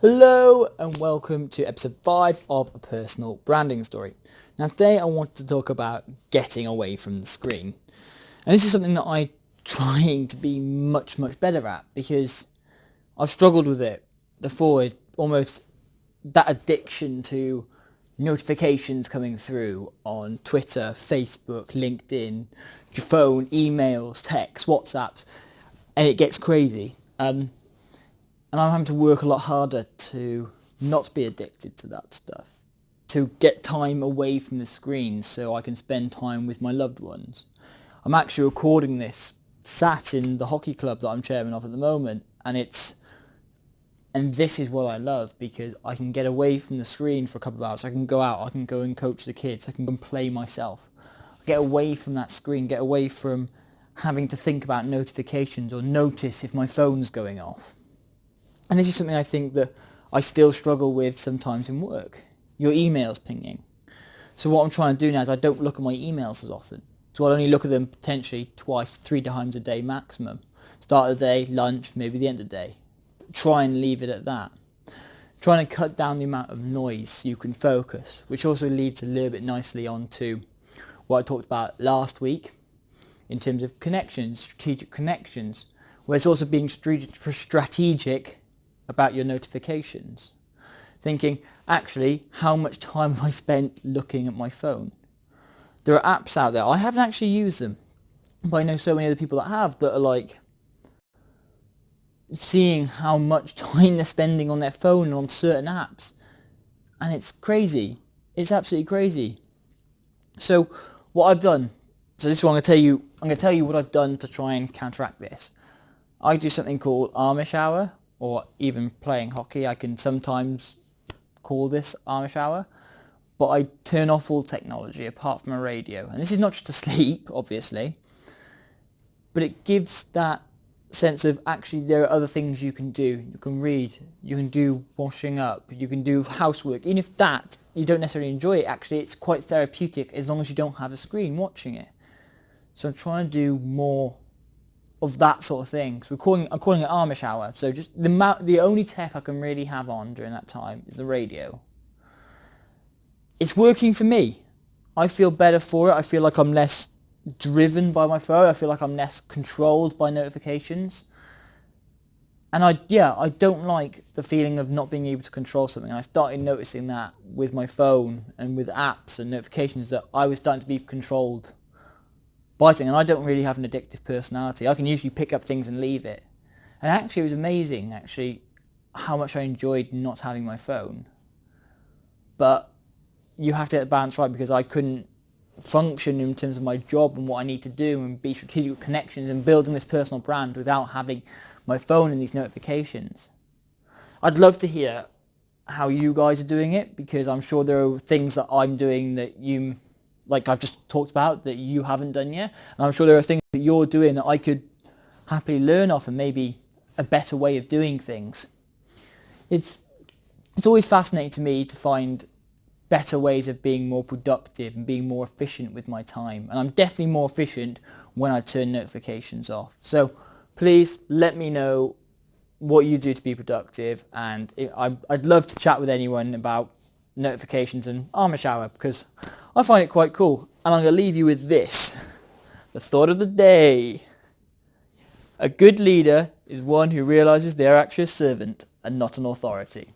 Hello and welcome to episode 5 of A Personal Branding Story. Now today I want to talk about getting away from the screen. And this is something that I'm trying to be much better at because I've struggled with it before. Almost that addiction to notifications coming through on Twitter, Facebook, LinkedIn, your phone, emails, texts, WhatsApps, and it gets crazy. And I'm having to work a lot harder to not be addicted to that stuff, to get time away from the screen so I can spend time with my loved ones. I'm actually recording this sat in the hockey club that I'm chairman of at the moment, and this is what I love because I can get away from the screen for a couple of hours. I can go out, I can go and coach the kids, I can go and play myself. Get away from that screen, get away from having to think about notifications or notice if my phone's going off. And this is something I think that I still struggle with sometimes in work. Your email's pinging. So what I'm trying to do now is I don't look at my emails as often. So I'll only look at them potentially twice, 3 times a day maximum. Start of the day, lunch, maybe the end of the day. Try and leave it at that. Trying to cut down the amount of noise so you can focus, which also leads a little bit nicely on to what I talked about last week in terms of connections, strategic connections, where it's also being strategic about your notifications. Thinking, actually, how much time have I spent looking at my phone? There are apps out there, I haven't actually used them, but I know so many other people that have, that are like seeing how much time they're spending on their phone and on certain apps. And it's crazy. It's absolutely crazy. So what I've done, so this is what I'm going to tell you what I've done to try and counteract this. I do something called Amish Hour, or even playing hockey. I can sometimes call this Amish Hour, but I turn off all technology apart from a radio. And this is not just to sleep, obviously, but it gives that sense of actually there are other things you can do. You can read, you can do washing up, you can do housework. Even if that, you don't necessarily enjoy it, actually it's quite therapeutic as long as you don't have a screen watching it. So I'm trying to do more of that sort of thing. So I'm calling it Amish Hour. So just the only tech I can really have on during that time is the radio. It's working for me. I feel better for it. I feel like I'm less driven by my phone. I feel like I'm less controlled by notifications. And I don't like the feeling of not being able to control something. I started noticing that with my phone and with apps and notifications, that I was starting to be controlled by something. And I don't really have an addictive personality. I can usually pick up things and leave it. And actually it was amazing how much I enjoyed not having my phone. But you have to get the balance right, because I couldn't function in terms of my job and what I need to do and be strategic with connections and building this personal brand without having my phone and these notifications. I'd love to hear how you guys are doing it, because I'm sure there are things that I'm doing that you, like I've just talked about, that you haven't done yet. And I'm sure there are things that you're doing that I could happily learn off, and maybe a better way of doing things. It's always fascinating to me to find better ways of being more productive and being more efficient with my time. And I'm definitely more efficient when I turn notifications off. So please let me know what you do to be productive, and I'd love to chat with anyone about notifications and Amish Hour, because I find it quite cool. And I'm going to leave you with this, the thought of the day. A good leader is one who realizes they are actually a servant and not an authority.